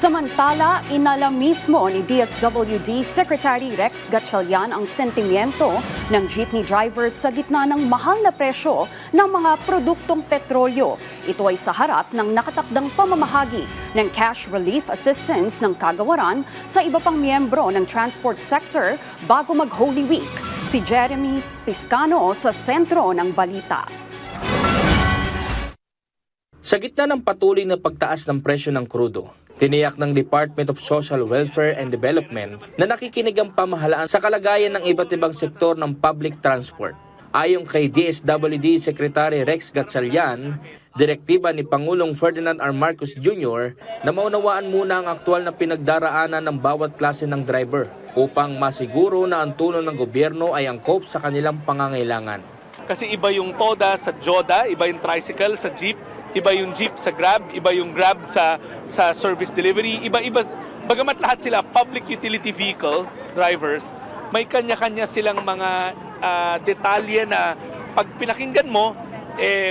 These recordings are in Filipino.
Samantala, inalam mismo ni DSWD Secretary Rex Gatchalian ang sentimiento ng jeepney drivers sa gitna ng mahal na presyo ng mga produktong petrolyo. Ito ay sa harap ng nakatakdang pamamahagi ng cash relief assistance ng kagawaran sa iba pang miyembro ng transport sector bago mag-Holy Week. Si Jeremy Piscano sa sentro ng balita. Sa gitna ng patuloy na pagtaas ng presyo ng krudo, tiniyak ng Department of Social Welfare and Development na nakikinig ang pamahalaan sa kalagayan ng iba't ibang sektor ng public transport. Ayon kay DSWD Secretary Rex Gatchalian, direktiba ni Pangulong Ferdinand R. Marcos Jr. na maunawaan muna ang aktual na pinagdaraanan ng bawat klase ng driver upang masiguro na ang tulong ng gobyerno ay angkop sa kanilang pangangailangan. Kasi iba yung TODA sa JODA, iba yung tricycle sa jeep, iba yung jeep sa Grab, iba yung Grab sa service delivery, iba-iba. Bagamat lahat sila public utility vehicle drivers, may kanya-kanya silang mga detalye na pag pinakinggan mo,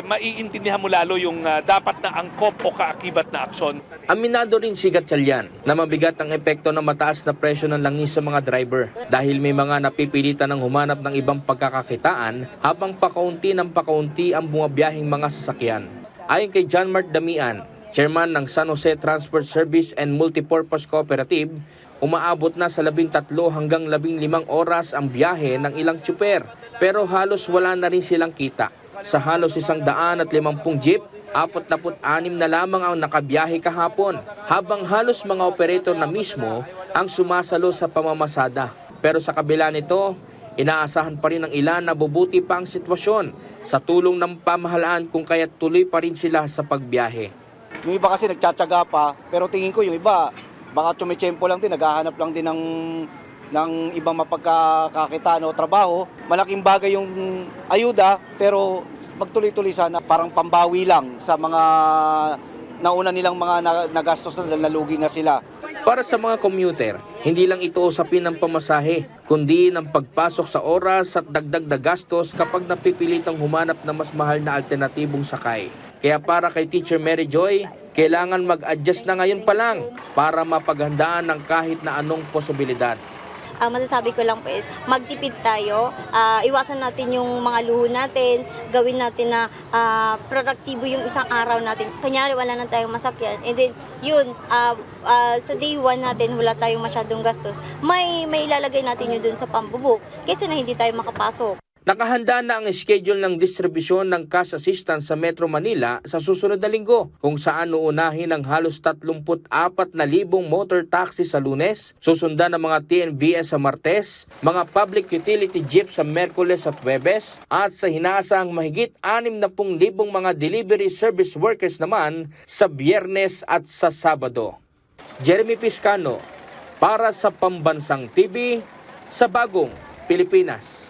maiintindihan mo lalo yung dapat na angkop o kaakibat na aksyon. Aminado rin si Gatchalian na mabigat ang epekto ng mataas na presyo ng langis sa mga driver dahil may mga napipilitan ng humanap ng ibang pagkakakitaan habang pakaunti ng pakaunti ang bumabiyahing mga sasakyan. Ayon kay John Mart Damian, chairman ng San Jose Transport Service and Multipurpose Cooperative, umaabot na sa 13 hanggang 15 oras ang biyahe ng ilang tsuper pero halos wala na rin silang kita. Sa halos 150 jeep, 46 na lamang ang nakabiyahe kahapon, habang halos mga operator na mismo ang sumasalo sa pamamasada. Pero sa kabila nito, inaasahan pa rin ng ilan na bubuti pa ang sitwasyon sa tulong ng pamahalaan kung kaya't tuloy pa rin sila sa pagbiyahe. Yung iba kasi nagtsatsaga pa, pero tingin ko yung iba, baka tumitsempo lang din, naghahanap lang din ng ibang mapagkakakitaan o trabaho. Malaking bagay yung ayuda, pero magtuloy-tuloy sana, parang pambawi lang sa mga nauna nilang mga nagastos na nalugi na sila. Para sa mga commuter, hindi lang ito usapin ng pamasahe, kundi ng pagpasok sa oras at dagdag na gastos kapag napipilitang humanap ng mas mahal na alternatibong sakay. Kaya para kay Teacher Mary Joy, kailangan mag-adjust na ngayon pa lang para mapaghandaan ng kahit na anong posibilidad. Masasabi ko lang po is magtipid tayo, iwasan natin yung mga luho natin, gawin natin na produktibo yung isang araw natin. Kunyari wala na tayong masakyan, and then yun, sa day 1 natin wala tayong masyadong gastos, may ilalagay natin yun dun sa pambubuk kasi na hindi tayo makapasok. Nakahanda na ang schedule ng distribusyon ng cash assistance sa Metro Manila sa susunod na linggo, kung saan uunahin ang halos 34,000 motor taxi sa Lunes, susundan ng mga TNVS sa Martes, mga public utility jeep sa Merkules at Huwebes, at sa hinaasang mahigit 60,000 mga delivery service workers naman sa Biyernes at sa Sabado. Jeremy Piscano para sa Pambansang TV sa Bagong Pilipinas.